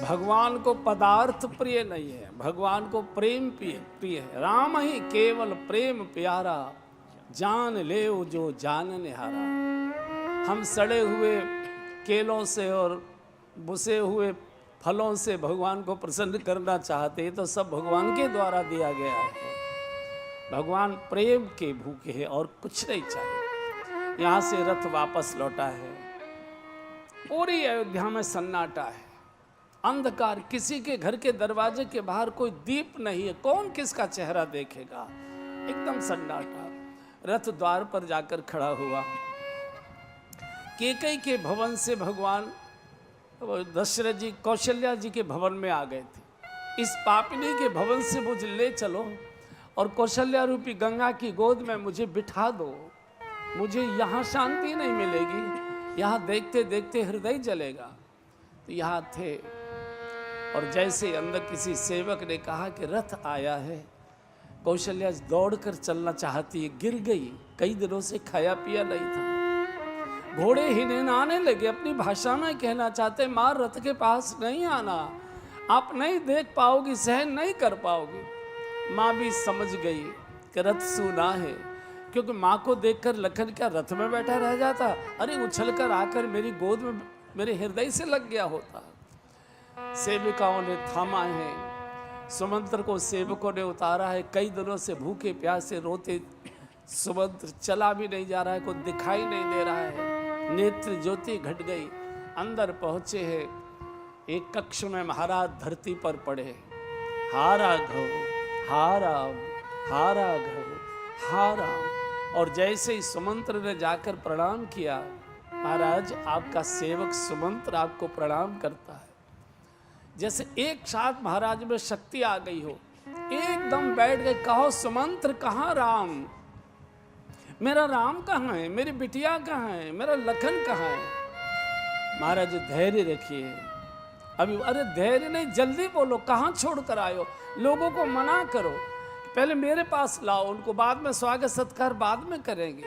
भगवान को पदार्थ प्रिय नहीं है, भगवान को प्रेम प्रिय है। राम ही केवल प्रेम प्यारा, जान ले जो जान निहारा। हम सड़े हुए केलों से और बुसे हुए फलों से भगवान को प्रसन्न करना चाहते हैं तो सब भगवान के द्वारा दिया गया है। भगवान प्रेम के भूखे हैं और कुछ नहीं चाहिए। यहाँ से रथ वापस लौटा है, पूरी अयोध्या में सन्नाटा है, अंधकार, किसी के घर के दरवाजे के बाहर कोई दीप नहीं है, कौन किसका चेहरा देखेगा, एकदम सन्नाटा। रथ द्वार पर जाकर खड़ा हुआ। कैकेयी के भवन से भगवान दशरथ जी कौशल्या जी के भवन में आ गए थे। इस पापिनी के भवन से मुझे ले चलो और कौशल्या रूपी गंगा की गोद में मुझे बिठा दो, मुझे यहाँ शांति नहीं मिलेगी, यहाँ देखते देखते हृदय जलेगा। तो यहाँ थे और जैसे अंदर किसी सेवक ने कहा कि रथ आया है, कौशल्या दौड़कर चलना चाहती है, गिर गई। कई दिनों से खाया पिया नहीं था। घोड़े हिनहिनाने लगे, अपनी भाषा में कहना चाहते, माँ रथ के पास नहीं आना, आप नहीं देख पाओगी, सहन नहीं कर पाओगी। माँ भी समझ गई कि रथ सूना है, क्योंकि माँ को देखकर लखन क्या रथ में बैठा रह जाता, अरे उछलकर आकर मेरी गोद में मेरे हृदय से लग गया होता। सेविकाओं ने थामा है, सुमंत्र को सेवकों ने उतारा है। कई दिनों से भूखे प्यासे रोते सुमंत्र चला भी नहीं जा रहा है, कुछ दिखाई नहीं दे रहा है, नेत्र ज्योति घट गई। अंदर पहुंचे हैं, एक कक्ष में महाराज धरती पर पड़े, हारा घो हारा हारा घो हारा। और जैसे ही सुमंत्र ने जाकर प्रणाम किया, महाराज आपका सेवक सुमंत्र आपको प्रणाम करता है। जैसे एक साथ महाराज में शक्ति आ गई हो, एकदम बैठ गए, कहो सुमंत्र कहाँ राम, मेरा राम कहाँ है, मेरी बिटिया कहाँ है, मेरा लखन कहाँ है। महाराज धैर्य रखिए, अभी अरे धैर्य नहीं, जल्दी बोलो, कहाँ छोड़ कर आयो, लोगों को मना करो, पहले मेरे पास लाओ उनको, बाद में स्वागत सत्कार बाद में करेंगे।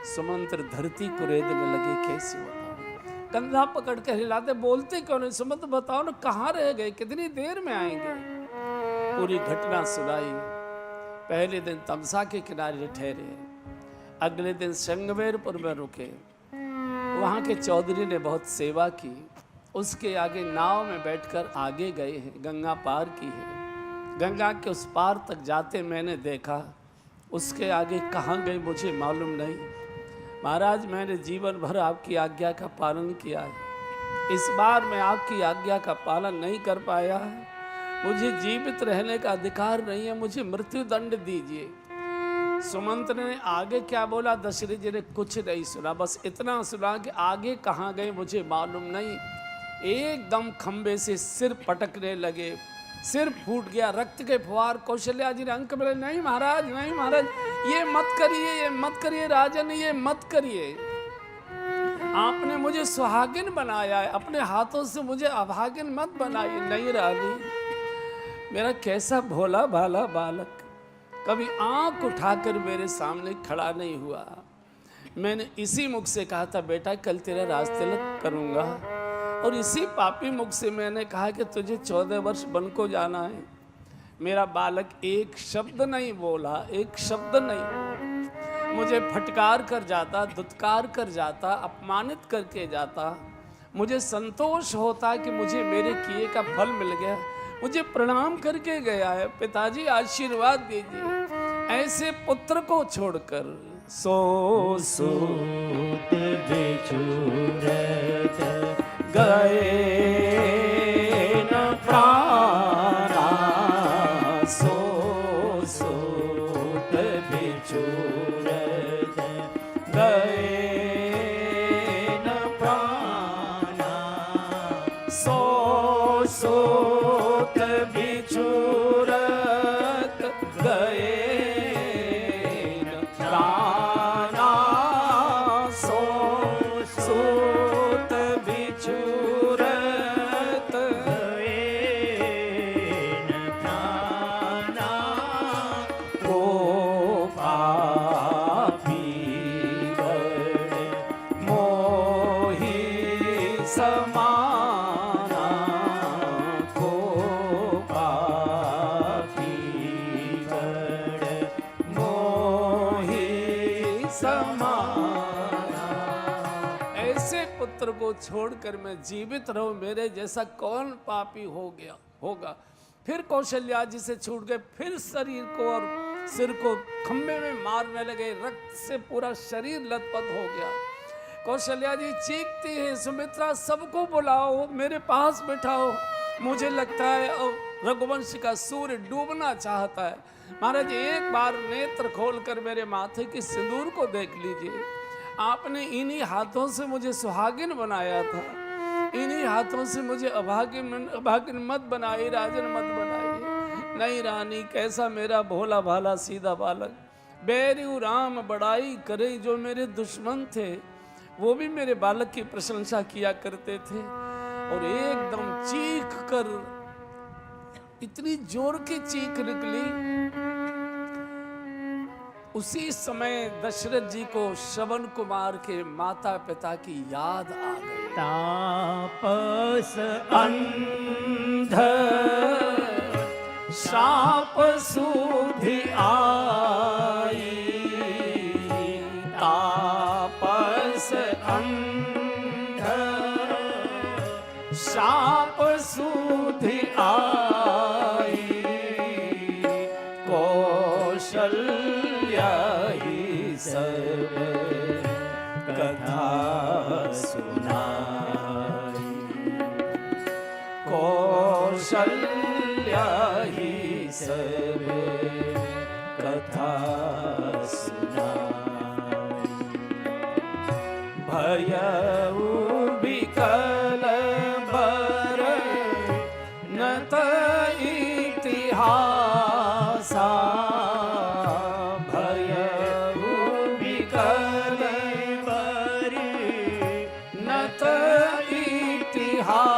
सुमंत्र धरती को रेदने लगे, कैसे बताओ, कंधा पकड़ कर हिलाते, बोलते क्यों नहीं, सुमंत्र बताओ ना कहाँ रह गए, कितनी देर में आएंगे। पूरी घटना सुनाई। पहले दिन तमसा के किनारे ठहरे, अगले दिन संगमेरपुर में रुके, वहाँ के चौधरी ने बहुत सेवा की, उसके आगे नाव में बैठकर आगे गए हैं, गंगा पार की है। गंगा के उस पार तक जाते मैंने देखा, उसके आगे कहाँ गए मुझे मालूम नहीं। महाराज मैंने जीवन भर आपकी आज्ञा का पालन किया है, इस बार मैं आपकी आज्ञा का पालन नहीं कर पाया है, मुझे जीवित रहने का अधिकार नहीं है, मुझे मृत्यु दंड दीजिए। सुमंत्र ने आगे क्या बोला, दशरथ जी ने कुछ नहीं सुना, बस इतना सुना कि आगे कहाँ गए मुझे मालूम नहीं। एकदम खंबे से सिर पटकने लगे, सिर फूट गया, रक्त के फुहार। कौशल्या जी ने अंक बोले, नहीं महाराज, नहीं महाराज, ये मत करिए, ये मत करिए राजन, ये मत करिए, आपने मुझे सुहागिन बनाया है, अपने हाथों से मुझे अभागिन मत बनाइए। नहीं रानी, मेरा कैसा भोला भाला बालक कभी आंख उठाकर मेरे सामने खड़ा नहीं हुआ। मैंने इसी मुख से कहा था, बेटा कल तेरा राज तिलक करूंगा, और इसी पापी मुख से मैंने कहा कि तुझे 14 वर्ष वन को जाना है। मेरा बालक एक शब्द नहीं बोला, एक शब्द नहीं, मुझे फटकार कर जाता, दुत्कार कर जाता, अपमानित करके जाता। मुझे संतोष होता कि मुझे मेरे किए का फल मिल गया, मुझे प्रणाम करके गया है। पिताजी आशीर्वाद दीजिए, ऐसे पुत्र को छोड़कर सो सूत बिछुड़त गए न प्राणा, सो सूत बिछुड़त गए न प्राणा, सो सूत बिछुड़त गए न प्राणा, सो सूत बिछुड़त गए न प्राणा, को पापी गण मोहि समाना, पुत्र को छोड़कर मैं जीवित रहूं, मेरे जैसा कौन पापी होगा। फिर कौशल्या जी से छूट गए, फिर शरीर को और सिर को खंभे में मारने लगे, रक्त से पूरा शरीर लथपथ हो गया। कौशल्या जी चीखती है, सुमित्रा सबको बुलाओ, मेरे पास बैठाओ, मुझे लगता है अब रघुवंश का सूर्य डूबना चाहता है। महाराज एक बार नेत्र खोलकर मेरे माथे की सिंदूर को देख लीजिए। आपने इन्हीं हाथों से मुझे सुहागिन बनाया था, इन्हीं हाथों से मुझे अभागिन मत बनाई, राजन मत बनाई। नहीं रानी, कैसा मेरा भोला भाला सीधा बालक। बैरु राम बड़ाई करे, जो मेरे दुश्मन थे वो भी मेरे बालक की प्रशंसा किया करते थे। और एकदम चीख कर, इतनी जोर की चीख निकली, उसी समय दशरथ जी को श्रवण कुमार के माता पिता की याद आ गई। तापस अंध शाप सुधि आई, तापस अंध शाप सुधि आई, कौशल्या ही सब कथा सुनाई, कौशल्या ही सब कथा सुनाई। भयउ विकल बर नत इतिहासा, भयउ विकल बर नत इतिहासा,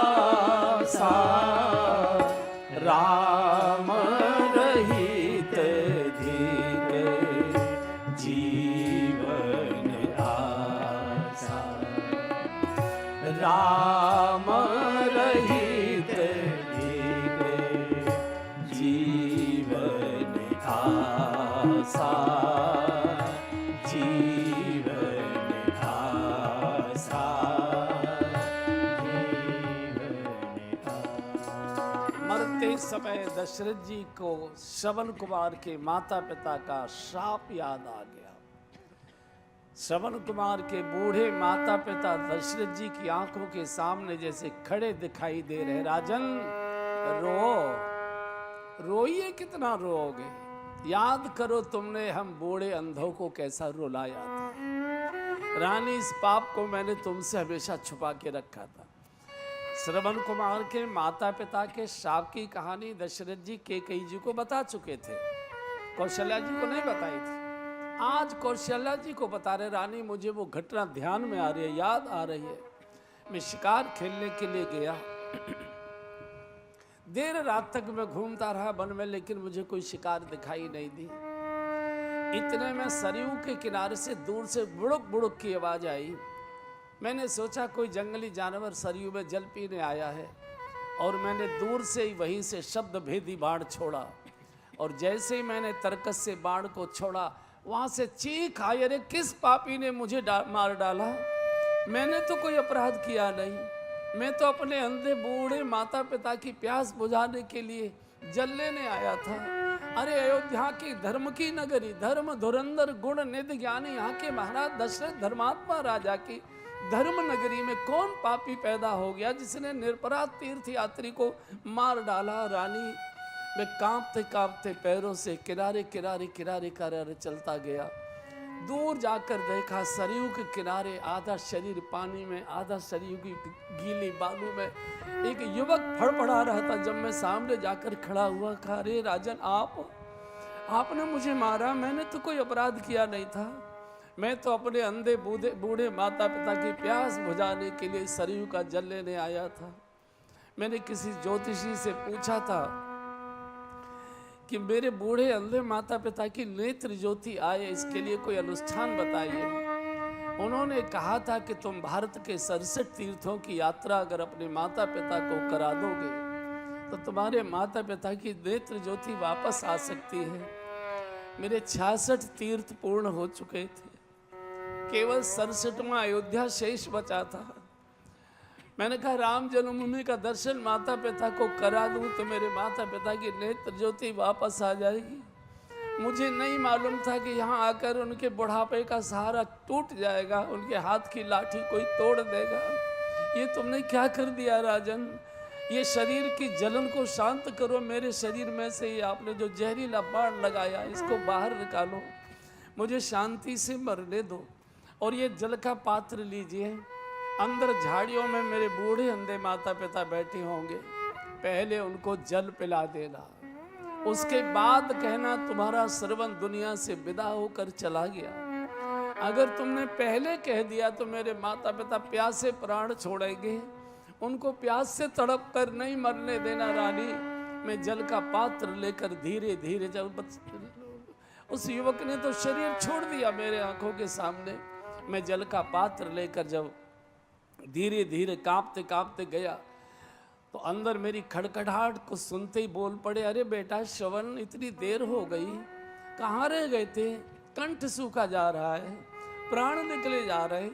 राम रहित धीर जीवन आसा, राम रहित धीर जीवन आसा, जीवन आसा, मरते समय दशरथ जी को श्रवण कुमार के माता पिता का श्राप याद आ गया। श्रवण कुमार के बूढ़े माता पिता दशरथ जी की आंखों के सामने जैसे खड़े दिखाई दे रहे। राजन रोइए, कितना रोओगे? याद करो तुमने हम बूढ़े अंधों को कैसा रुलाया था। रानी, इस पाप को मैंने तुमसे हमेशा छुपा के रखा था। श्रवण कुमार के माता पिता के श्राप की कहानी दशरथ जी कैकेयी जी को बता चुके थे, कौशल्या जी को नहीं बताई थी। आज कौशल्या जी को बता रहे। रानी, मुझे वो घटना ध्यान में आ रही है, याद आ रही है। मैं शिकार खेलने के लिए गया, देर रात तक मैं घूमता रहा वन में, लेकिन मुझे कोई शिकार दिखाई नहीं दी। इतने में सरयू के किनारे से दूर से बुड़ुक बुड़ुक की आवाज आई। मैंने सोचा कोई जंगली जानवर सरयू में जल पीने आया है, और मैंने दूर से ही वहीं से शब्द भेदी बाण छोड़ा। और जैसे ही मैंने तरकस से बाण को छोड़ा, वहां से चीख आई, अरे किस पापी ने मुझे मार डाला? मैंने तो कोई अपराध किया नहीं, मैं तो अपने अंधे बूढ़े माता पिता की प्यास बुझाने के लिए जल लेने आया था। अरे अयोध्या की धर्म की नगरी, धर्म धुरंधर गुण निधि ज्ञानी, यहाँ के महाराज दशरथ धर्मात्मा राजा की धर्म नगरी में कौन पापी पैदा हो गया जिसने निरपराध तीर्थ यात्री को मार डाला? रानी, मैं कांपते कांपते पैरों से किनारे किनारे किनारे किनारे चलता गया। दूर जाकर देखा सरयू के किनारे आधा शरीर पानी में, आधा शरीर की गीली बालू में एक युवक फड़फड़ा रहा था। जब मैं सामने जाकर खड़ा हुआ, कहा, अरे राजन, आपने मुझे मारा? मैंने तो कोई अपराध किया नहीं था, मैं तो अपने अंधे बूढ़े माता पिता की प्यास बुझाने के लिए सरयू का जल लेने आया था। मैंने किसी ज्योतिषी से पूछा था कि मेरे बूढ़े अंधे माता पिता की नेत्र ज्योति आए, इसके लिए कोई अनुष्ठान बताइए। उन्होंने कहा था कि तुम भारत के 67 तीर्थों की यात्रा अगर अपने माता पिता को करा दोगे तो तुम्हारे माता पिता की नेत्र ज्योति वापस आ सकती है। मेरे 66 तीर्थ पूर्ण हो चुके थे, केवल 67वां अयोध्या शेष बचा था। मैंने कहा राम जन्मभूमि का दर्शन माता पिता को करा दूं तो मेरे माता पिता की नेत्र ज्योति वापस आ जाएगी। मुझे नहीं मालूम था कि यहाँ आकर उनके बुढ़ापे का सहारा टूट जाएगा, उनके हाथ की लाठी कोई तोड़ देगा। ये तुमने क्या कर दिया राजन? ये शरीर की जलन को शांत करो। मेरे शरीर में से ये आपने जो जहरीला बाण लगाया इसको बाहर निकालो, मुझे शांति से मरने दो। और ये जल का पात्र लीजिए, अंदर झाड़ियों में मेरे बूढ़े अंधे माता पिता बैठे होंगे, पहले उनको जल पिला देना, उसके बाद कहना तुम्हारा श्रवण दुनिया से विदा होकर चला गया। अगर तुमने पहले कह दिया तो मेरे माता पिता प्यासे प्राण छोड़ेंगे, उनको प्यास से तड़प कर नहीं मरने देना रानी। मैं जल का पात्र लेकर धीरे धीरे, जब उस युवक ने तो शरीर छोड़ दिया मेरे आंखों के सामने, मैं जल का पात्र लेकर जब धीरे धीरे कांपते कांपते गया तो अंदर मेरी खड़खड़ाहट को सुनते ही बोल पड़े, अरे बेटा श्रवण, इतनी देर हो गई, कहाँ रह गए थे? कंठ सूखा जा रहा है, प्राण निकले जा रहे,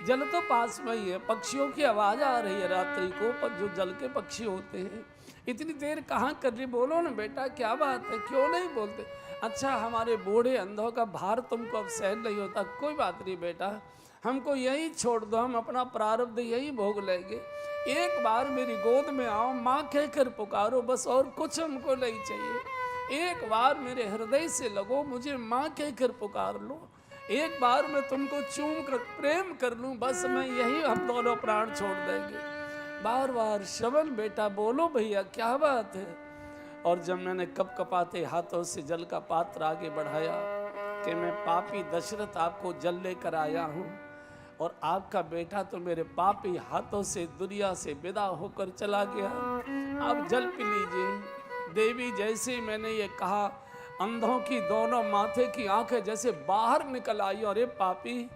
जल तो पास में ही है, पक्षियों की आवाज़ आ रही है रात्रि को, पर जो जल के पक्षी होते हैं, इतनी देर कहाँ कर रही? बोलो ना बेटा, क्या बात है, क्यों नहीं बोलते? अच्छा, हमारे बूढ़े अंधों का भार तुमको अब सहन नहीं होता, कोई बात नहीं बेटा, हमको यही छोड़ दो, हम अपना प्रारब्ध यही भोग लेंगे। एक बार मेरी गोद में आओ, माँ कहकर पुकारो, बस और कुछ हमको नहीं चाहिए। एक बार मेरे हृदय से लगो, मुझे माँ कहकर पुकार लो, एक बार मैं तुमको चूम कर प्रेम कर लूँ, बस मैं यही, हम दोनों प्राण छोड़ देंगे। बार बार श्रवण बेटा बोलो भैया, क्या बात है? और जब मैंने कपकपाते हाथों से जल का पात्र आगे बढ़ाया कि मैं पापी दशरथ आपको जल लेकर आया हूँ और आपका बेटा तो मेरे पापी हाथों से दुनिया से विदा होकर चला गया, आप जल पी लीजिए। देवी, जैसे ही मैंने ये कहा, अंधों की दोनों माथे की आंखें जैसे बाहर निकल आई। अरे पापी,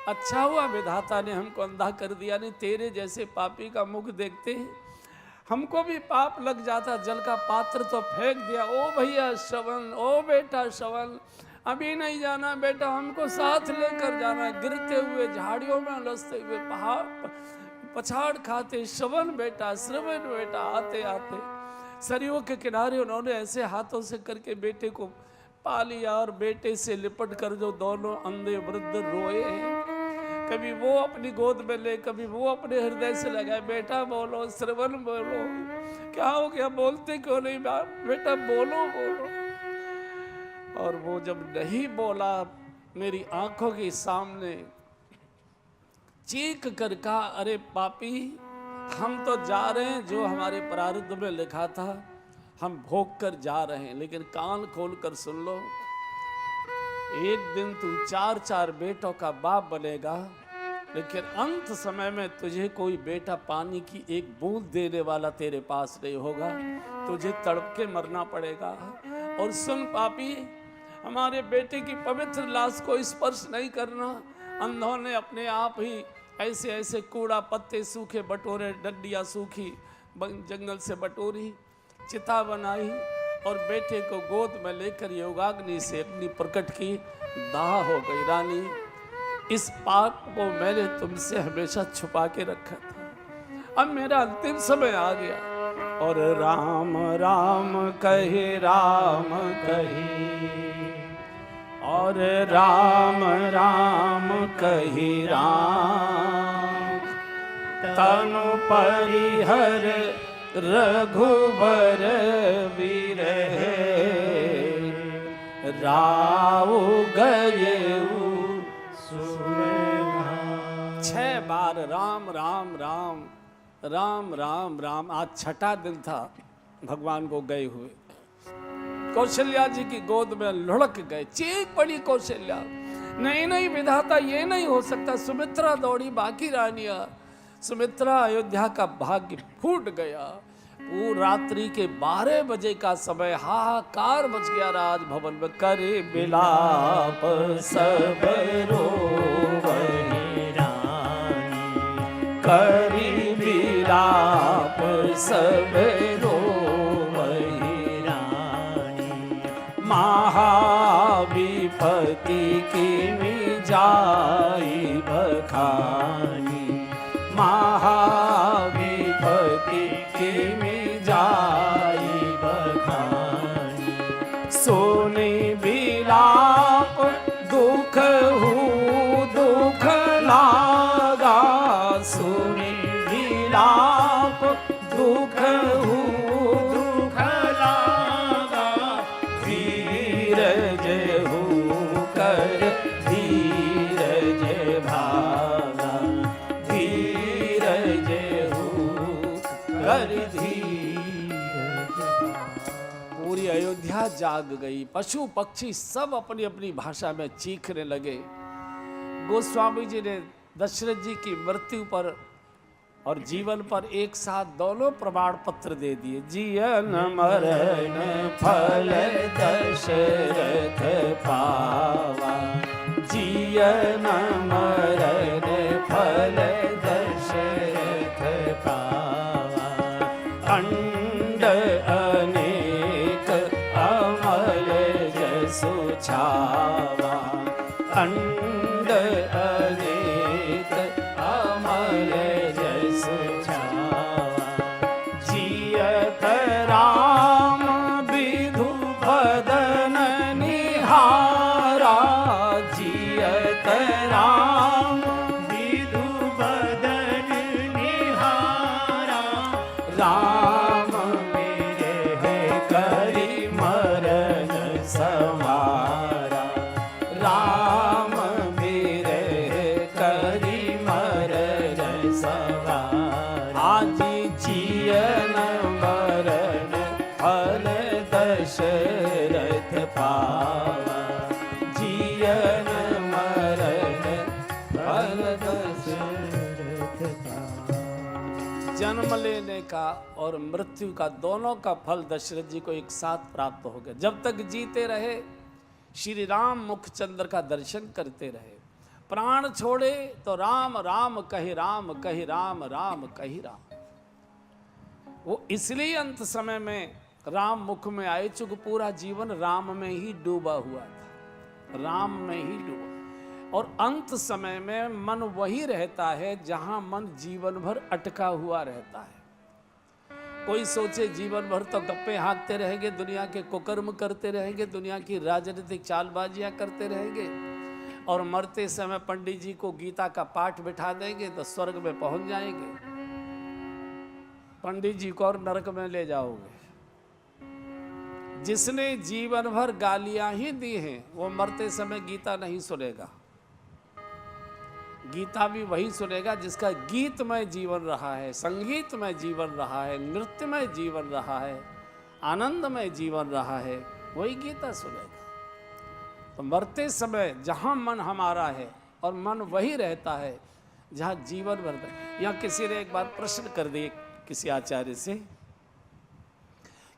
अच्छा हुआ विधाता ने हमको अंधा कर दिया, नहीं तेरे जैसे पापी का मुख देखते हमको भी पाप लग जाता। जल का पात्र तो फेंक दिया। ओ भैया श्रवण, ओ बेटा श्रवण, अभी नहीं जाना बेटा, हमको साथ लेकर जाना। गिरते हुए झाड़ियों में उलझते हुए पहाड़ पछाड़ खाते श्रवण बेटा आते आते सरयू के किनारे उन्होंने ऐसे हाथों से करके बेटे को पा लिया और बेटे से लिपट कर जो दोनों अंधे वृद्ध रोए हैं, कभी वो अपनी गोद में ले, कभी वो अपने हृदय से लगाए। बेटा बोलो, श्रवण बोलो, क्या हो गया, बोलते क्यों नहीं बेटा, बोलो बोलो। और वो जब नहीं बोला, मेरी आंखों के सामने चीख कर कहा, अरे पापी, हम तो जा रहे हैं, जो हमारे प्रारब्ध में लिखा था हम भोग कर जा रहे हैं, लेकिन कान खोल कर सुन लो, एक दिन तू 4-4 बेटों का बाप बनेगा, लेकिन अंत समय में तुझे कोई बेटा पानी की एक बूंद देने वाला तेरे पास नहीं होगा, तुझे तड़प के मरना पड़ेगा। और सुन पापी, हमारे बेटे की पवित्र लाश को स्पर्श नहीं करना। अंधों ने अपने आप ही ऐसे ऐसे कूड़ा, पत्ते सूखे बटोरे, डंडियाँ सूखी जंगल से बटोरी, चिता बनाई और बेटे को गोद में लेकर योगाग्नि से अग्नि प्रकट की। दाह हो गई रानी, इस पाप को मैंने तुमसे हमेशा छुपा के रखा था, अब मेरा अंतिम समय आ गया। और राम राम कहे, राम कहे, और राम राम कहे राम, तनु परिहर रघुबर विरहे, राव गए 6 बार राम राम राम राम राम राम। आज 6ठा दिन था भगवान को गए हुए। कौशल्या जी की गोद में लुढ़क गए, चीख पड़ी कौशल्या, नहीं नहीं विधाता, ये नहीं हो सकता। सुमित्रा दौड़ी, बाकी रानियां, सुमित्रा अयोध्या का भाग्य फूट गया। वो रात्रि के 12 बजे का समय, हाहाकार मच गया राजभवन में। करे बिलाप सब रोवहि रानी, करी बिलाप सब रोवहि रानी, महाविपति की जाई बखानी, महाविपति गाई बखानी। सोने बिलाप दुख हूँ दुख लागा, सोने बिलाप दुख हूँ दुख लागा, धीरज हूँ कर धीरज भागा, धीरज हूँ कर धीरज। पूरी अयोध्या जाग गई, पशु पक्षी सब अपनी अपनी भाषा में चीखने लगे। गोस्वामी जी ने दशरथ जी की मृत्यु पर और जीवन पर एक साथ दोनों प्रमाण पत्र दे दिए। जीवन मरण फल दशरथ पावा, जीवन मरण फल दशरथ पावा, अंड अनेक अमल जसु छावा, अंड अनेक अमल जसु छावा, जियत राम विधु बदन निहारा, जियत राम विधु बदन निहारा, राम मेरे है करी मरण समारा, राम मेरे है करी मरण समारा, आज जियन मरण फल दशरथ पावा, जियन मरण फल दशरथ पावा। जन्म लेने का और मृत्यु का दोनों का फल दशरथ जी को एक साथ प्राप्त हो गया। जब तक जीते रहे श्री राम मुखचंद्र का दर्शन करते रहे, प्राण छोड़े तो राम राम कहि राम, कहि राम राम कहि राम। वो इसलिए अंत समय में राम मुख में आए चूंकि पूरा जीवन राम में ही डूबा हुआ था, राम में ही डूबा। और अंत समय में मन वही रहता है जहां मन जीवन भर अटका हुआ रहता है। कोई सोचे जीवन भर तो गप्पे हाँकते रहेंगे, दुनिया के कुकर्म करते रहेंगे, दुनिया की राजनीतिक चालबाजियां करते रहेंगे, और मरते समय पंडित जी को गीता का पाठ बिठा देंगे तो स्वर्ग में पहुंच जाएंगे। पंडित जी को और नरक में ले जाओगे। जिसने जीवन भर गालियां ही दी हैं वो मरते समय गीता नहीं सुनेगा। गीता भी वही सुनेगा जिसका गीतमय जीवन रहा है, संगीतमय जीवन रहा है, नृत्यमय जीवन रहा है, आनंदमय जीवन रहा है, वही गीता सुनेगा। तो मरते समय जहां मन हमारा है और मन वही रहता है जहां जीवन भर। यहाँ किसी ने एक बार प्रश्न कर दिए किसी आचार्य से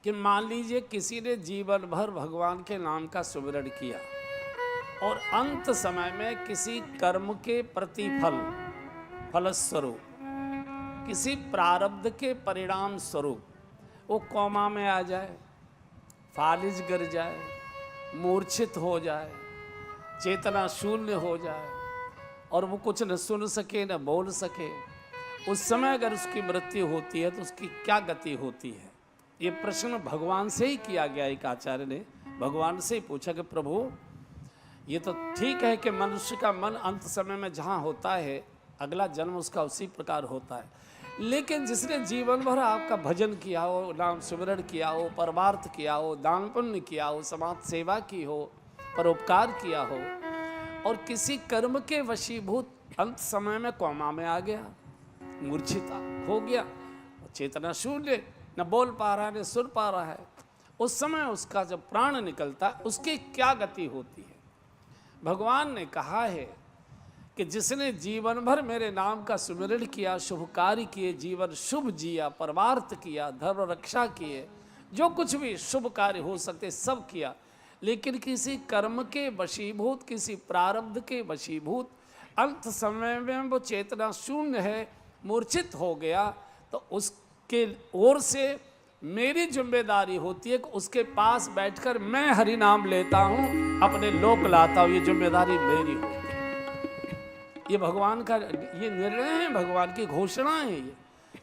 कि मान लीजिए किसी ने जीवन भर भगवान के नाम का सुमिरन किया और अंत समय में किसी कर्म के प्रतिफल फलस्वरूप, किसी प्रारब्ध के परिणाम स्वरूप वो कोमा में आ जाए, फालिज गिर जाए, मूर्छित हो जाए, चेतना शून्य हो जाए और वो कुछ न सुन सके न बोल सके, उस समय अगर उसकी मृत्यु होती है तो उसकी क्या गति होती है? ये प्रश्न भगवान से ही किया गया। एक आचार्य ने भगवान से ही पूछा कि प्रभु ये तो ठीक है कि मनुष्य का मन अंत समय में जहाँ होता है अगला जन्म उसका उसी प्रकार होता है, लेकिन जिसने जीवन भर आपका भजन किया हो, नाम सुमिरन किया हो, परमार्थ किया हो, दान पुण्य किया हो, समाज सेवा की हो, परोपकार किया हो और किसी कर्म के वशीभूत अंत समय में कोमा में आ गया, मूर्छित हो गया, चेतना शून्य, न बोल पा रहा है न सुन पा रहा है, उस समय उसका जब प्राण निकलता है उसकी क्या गति होती है? भगवान ने कहा है कि जिसने जीवन भर मेरे नाम का सुमिरन किया, शुभ कार्य किए, जीवन शुभ जिया, परमार्थ किया, धर्म रक्षा किए, जो कुछ भी शुभ कार्य हो सकते सब किया, लेकिन किसी कर्म के वशीभूत, किसी प्रारब्ध के वशीभूत अंत समय में वो चेतना शून्य है, मूर्छित हो गया, तो उसके ओर से मेरी जिम्मेदारी होती है कि उसके पास बैठकर मैं हरि नाम लेता हूँ, अपने लोक लाता हूँ। ये जिम्मेदारी मेरी होती है। ये भगवान का ये निर्णय है, भगवान की घोषणा है।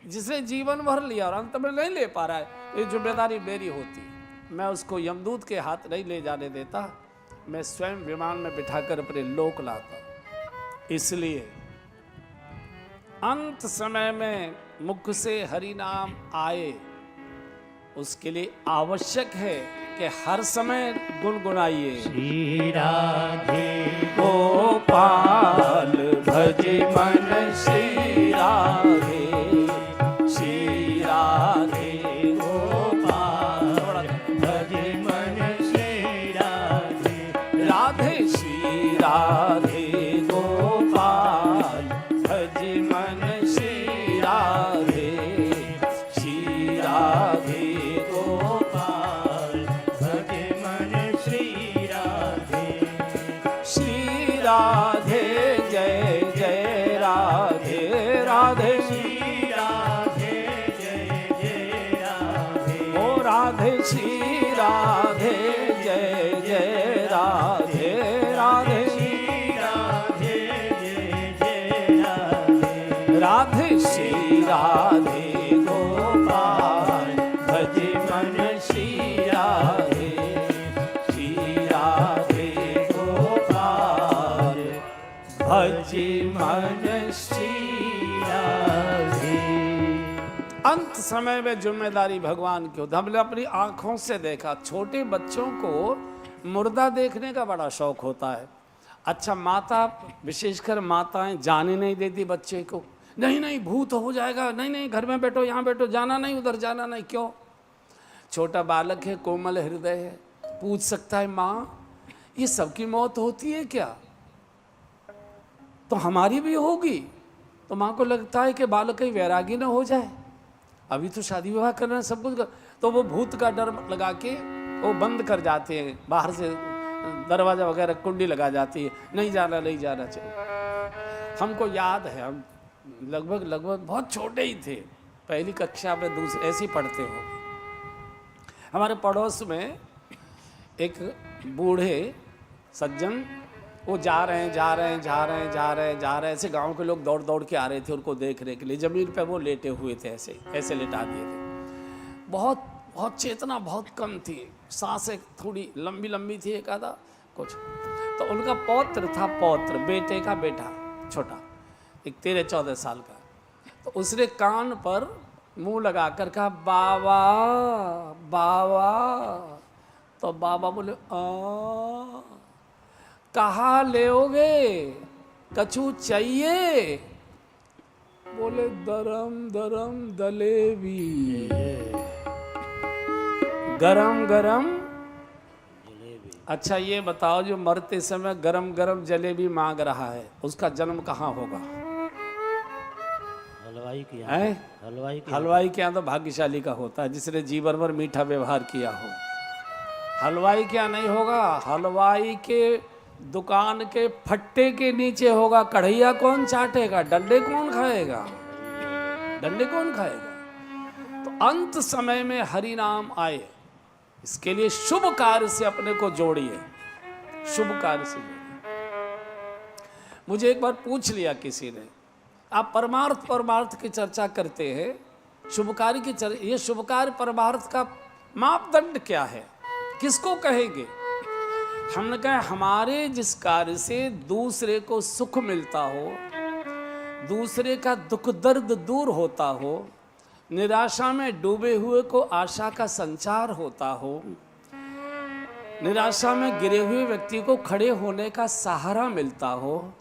जिसने जीवन भर लिया और अंत में नहीं ले पा रहा है, ये जिम्मेदारी मेरी होती है। मैं उसको यमदूत के हाथ नहीं ले जाने देता, मैं स्वयं विमान में बिठाकर अपने लोक लाता। इसलिए अंत समय में मुख से हरि नाम आए, उसके लिए आवश्यक है कि हर समय गुनगुनाइए। श्री राधे गोपाल भज मन श्री राधे, श्री राधे गोपाल भज मन श्री राधे, राधे श्री राधे गोपाल भज मन श्री राधे, श्री राधे गोपाल भज मन श्री राधे, श्री राधे जय जय राधे राधे, श्री राधे जय जय राधे, ओ राधे श्री राधे जय जय राधे राधे, श्री राधे जय जय राधे, राधे श्री राधे गोपाल भज मन श्री राधे, श्री राधे गोपाल भज मन श्री राधे। अंत समय में जिम्मेदारी भगवान की होती। हमने अपनी आंखों से देखा, छोटे बच्चों को मुर्दा देखने का बड़ा शौक होता है। अच्छा, माता विशेषकर माताएं जाने नहीं देती बच्चे को, नहीं नहीं भूत हो जाएगा, नहीं नहीं घर में बैठो, यहाँ बैठो, जाना नहीं, उधर जाना नहीं। क्यों? छोटा बालक है, कोमल हृदय है, पूछ सकता है माँ ये सबकी मौत होती है क्या? तो हमारी भी होगी। तो माँ को लगता है कि बालक कहीं वैरागी ना हो जाए, अभी तो शादी विवाह कर रहे हैं, सब कुछ कर, तो वो भूत का डर लगा के वो बंद कर जाते हैं, बाहर से दरवाजा वगैरह कुंडी लगा जाती है, नहीं जाना नहीं जाना चाहिए। हमको याद है, हम लगभग बहुत छोटे ही थे, पहली कक्षा में दूसरे ऐसे ही पढ़ते हो। हमारे पड़ोस में एक बूढ़े सज्जन, वो जा रहे हैं ऐसे गांव के लोग दौड़ दौड़ के आ रहे थे उनको देखने के लिए। ज़मीन पे वो लेटे हुए थे, ऐसे लेटा दिए थे। बहुत चेतना बहुत कम थी, सांसें थोड़ी लंबी लंबी थी, एक आधा कुछ। तो उनका पौत्र था, बेटे का बेटा छोटा, एक 13-14 साल का। तो उसने कान पर मुंह लगा कर कहा बाबा बाबा। तो बाबा बोले कहाँ लेओगे, कछु चाहिए? बोले दरम दरम दलेबी, गरम गरम जलेबी। अच्छा ये बताओ, जो मरते समय गरम गरम जलेबी मांग रहा है, उसका जन्म कहाँ होगा? हलवाई के यहाँ। है? हलवाई के यहाँ तो भाग्यशाली का होता है, जिसने जीवन भर मीठा व्यवहार किया हो। हलवाई क्या नहीं होगा, हलवाई के दुकान के फट्टे के नीचे होगा। कढ़ैया कौन चाटेगा, डंडे कौन खाएगा? तो अंत समय में हरि नाम आए, इसके लिए शुभ कार्य से अपने को जोड़िए, शुभ कार्य से जोड़िए। मुझे एक बार पूछ लिया किसी ने, आप परमार्थ की चर्चा करते हैं, शुभ कार्य की चर्चा, ये शुभ कार्य परमार्थ का मापदंड क्या है, किसको कहेंगे? हमने कहा हमारे जिस कार्य से दूसरे को सुख मिलता हो, दूसरे का दुख दर्द दूर होता हो, निराशा में डूबे हुए को आशा का संचार होता हो, निराशा में गिरे हुए व्यक्ति को खड़े होने का सहारा मिलता हो,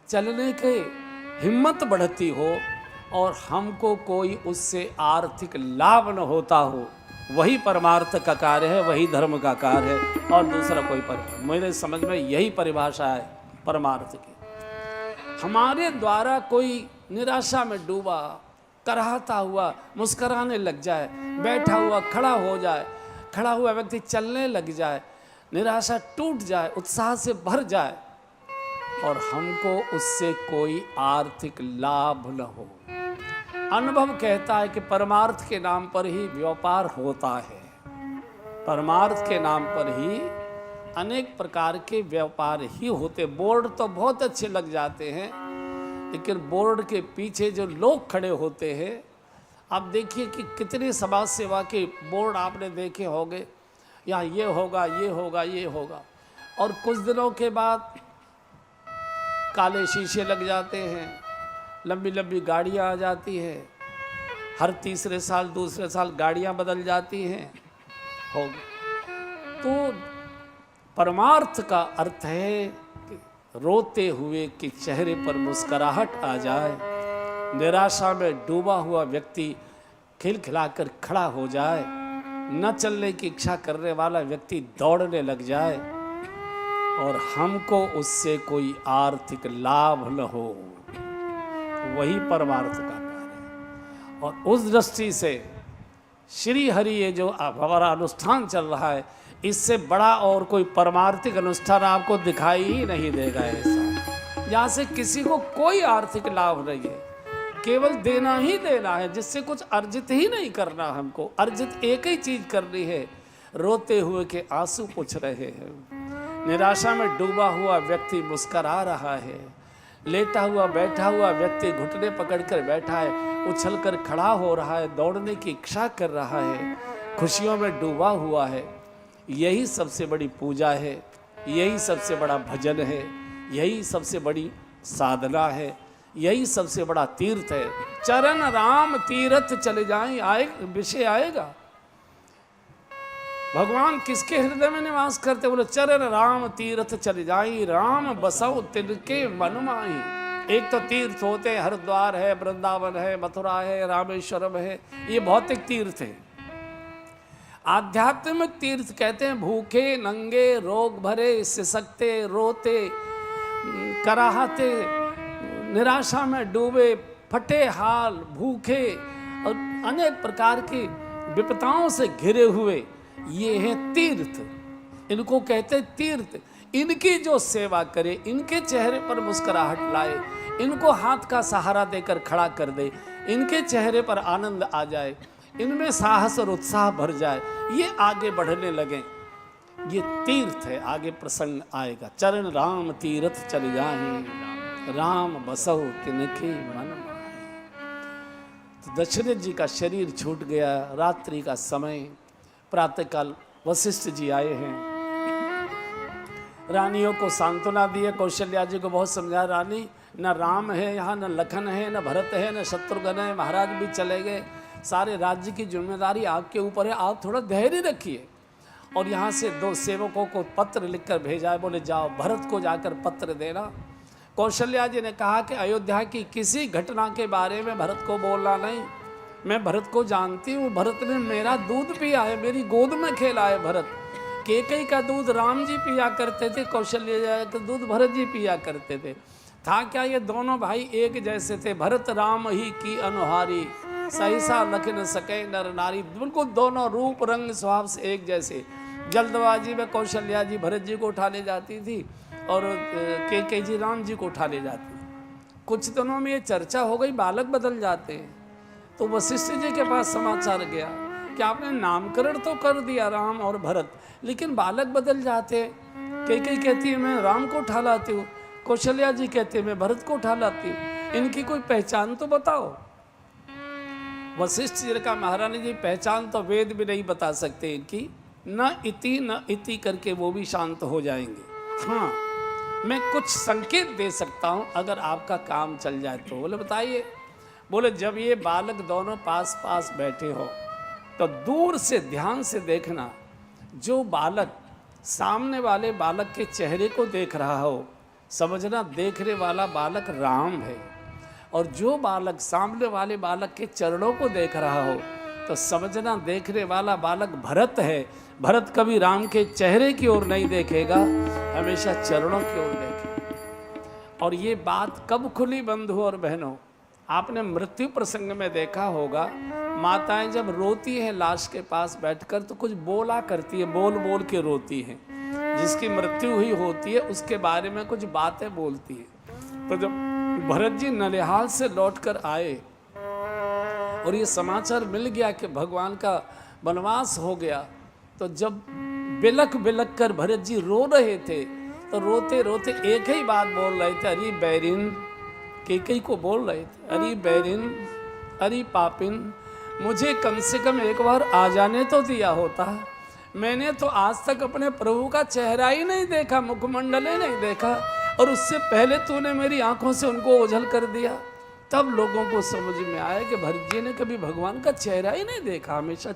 चलने की हिम्मत बढ़ती हो, और हमको कोई उससे आर्थिक लाभ न होता हो, वही परमार्थ का कार्य है, वही धर्म का कार्य है, और दूसरा कोई मेरे समझ में यही परिभाषा है परमार्थ की। हमारे द्वारा कोई निराशा में डूबा, कराहता हुआ मुस्कुराने लग जाए, बैठा हुआ खड़ा हो जाए, खड़ा हुआ व्यक्ति चलने लग जाए, निराशा टूट जाए, उत्साह से भर जाए, और हमको उससे कोई आर्थिक लाभ न हो। अनुभव कहता है कि परमार्थ के नाम पर ही व्यापार होता है, परमार्थ के नाम पर ही अनेक प्रकार के व्यापार ही होते। बोर्ड तो बहुत अच्छे लग जाते हैं, लेकिन बोर्ड के पीछे जो लोग खड़े होते हैं आप देखिए कि कितने समाज सेवा के बोर्ड आपने देखे होंगे, यहाँ ये होगा, ये होगा, ये होगा, और कुछ दिनों के बाद काले शीशे लग जाते हैं, लंबी लंबी गाड़ियाँ आ जाती हैं, हर तीसरे साल दूसरे साल गाड़ियाँ बदल जाती हैं। हो तो परमार्थ का अर्थ है कि रोते हुए कि चेहरे पर मुस्कुराहट आ जाए, निराशा में डूबा हुआ व्यक्ति खिलखिलाकर खड़ा हो जाए, न चलने की इच्छा करने वाला व्यक्ति दौड़ने लग जाए, और हमको उससे कोई आर्थिक लाभ न हो, वही परमार्थ का कार्य है। और उस दृष्टि से श्री हरि ये जो हमारा अनुष्ठान चल रहा है, इससे बड़ा और कोई परमार्थिक अनुष्ठान आपको दिखाई ही नहीं देगा ऐसा, जहाँ से किसी को कोई आर्थिक लाभ नहीं है, केवल देना ही देना है, जिससे कुछ अर्जित ही नहीं करना। हमको अर्जित एक ही चीज करनी है, रोते हुए के आंसू पोंछ रहे हैं, निराशा में डूबा हुआ व्यक्ति मुस्कुरा रहा है, लेटा हुआ बैठा हुआ व्यक्ति घुटने पकड़कर बैठा है, उछलकर खड़ा हो रहा है, दौड़ने की इच्छा कर रहा है, खुशियों में डूबा हुआ है। यही सबसे बड़ी पूजा है, यही सबसे बड़ा भजन है, यही सबसे बड़ी साधना है, यही सबसे बड़ा तीर्थ है। चरण राम तीर्थ चले जाएं, आए विषय आएगा। भगवान किसके हृदय में निवास करते? बोले चरण राम तीर्थ चले जाई, राम बसव तिनके मन माही। एक तो तीर्थ होते हैं, हरिद्वार है, वृंदावन है, मथुरा है, रामेश्वरम है, ये भौतिक तीर्थ है। आध्यात्मिक तीर्थ कहते हैं भूखे नंगे रोग भरे सिसकते रोते कराहते निराशा में डूबे फटे हाल भूखे और अनेक प्रकार की विपदाओं से घिरे हुए, ये हैं तीर्थ। इनको कहते तीर्थ। इनकी जो सेवा करे, इनके चेहरे पर मुस्कुराहट लाए, इनको हाथ का सहारा देकर खड़ा कर दे, इनके चेहरे पर आनंद आ जाए, इनमें साहस और उत्साह भर जाए, ये आगे बढ़ने लगे, ये तीर्थ है। आगे प्रसंग आएगा, चरण राम तीर्थ चल जाहि, राम बसहु तिनके मन माहि। तो दशरथ जी का शरीर छूट गया, रात्रि का समय, प्रातःकाल वशिष्ठ जी आए हैं, रानियों को सांत्वना दी है। कौशल्या जी को बहुत समझाया, रानी न राम है यहाँ, न लखन है, न भरत है, न शत्रुघ्न है, महाराज भी चले गए, सारे राज्य की जिम्मेदारी आपके ऊपर है, आप थोड़ा धैर्य रखिए। और यहाँ से 2 सेवकों को पत्र लिखकर भेजा है, बोले जाओ भरत को जाकर पत्र देना। कौशल्या जी ने कहा कि अयोध्या की किसी घटना के बारे में भरत को बोलना नहीं, मैं भरत को जानती हूँ, भरत ने मेरा दूध पिया है, मेरी गोद में खेला है भरत। केकई का दूध राम जी पिया करते थे, कौशल्या का दूध भरत जी पिया करते थे। था क्या, ये दोनों भाई एक जैसे थे, भरत राम ही की अनुहारी, सहसा लख न सके नर नारी। बिल्कुल दोनों रूप रंग स्वभाव से एक जैसे। जल्दबाजी में कौशल्या जी भरत जी को उठा ले जाती थी और केकई जी राम जी को उठा ले जाती। कुछ दिनों में ये चर्चा हो गई, बालक बदल जाते हैं। तो वशिष्ठ जी के पास समाचार गया कि आपने नामकरण तो कर दिया राम और भरत, लेकिन बालक बदल जाते। केकई कहती है मैं राम को उठा लाती हूँ, कौशल्या जी कहते हैं मैं भरत को उठा लाती हूँ, इनकी कोई पहचान तो बताओ। वशिष्ठ जी ने कहा महारानी जी पहचान तो वेद भी नहीं बता सकते इनकी, न इति करके वो भी शांत हो जाएंगे। हाँ मैं कुछ संकेत दे सकता हूँ अगर आपका काम चल जाए तो। बोले बताइए। बोले जब ये बालक दोनों पास पास बैठे हो तो दूर से ध्यान से देखना, जो बालक सामने वाले बालक के चेहरे को देख रहा हो समझना देखने वाला बालक राम है, और जो बालक सामने वाले बालक के चरणों को देख रहा हो तो समझना देखने वाला बालक भरत है। भरत कभी राम के चेहरे की ओर नहीं देखेगा, हमेशा चरणों की ओर देखेगा। और ये बात कब खुली बंधु और बहनों, आपने मृत्यु प्रसंग में देखा होगा, माताएं जब रोती हैं लाश के पास बैठकर तो कुछ बोला करती है, बोल बोल के रोती हैं। जिसकी मृत्यु हुई होती है उसके बारे में कुछ बातें बोलती है। तो जब भरत जी नलिहाल से लौटकर आए और ये समाचार मिल गया कि भगवान का वनवास हो गया, तो जब बिलक बिलक कर भरत जी रो रहे थे तो रोते रोते एक ही बात बोल रहे थे, अरे बैरिन, केकई को बोल रहे थे, अरे बैरिन, अरे पापिन, मुझे कम से कम एक बार आ जाने तो दिया होता। मैंने तो आज तक अपने प्रभु का चेहरा ही नहीं देखा, मुखमंडल ही नहीं देखा, और उससे पहले तूने मेरी आंखों से उनको ओझल कर दिया। तब लोगों को समझ में आया कि भरत जी ने कभी भगवान का चेहरा ही नहीं देखा, हमेशा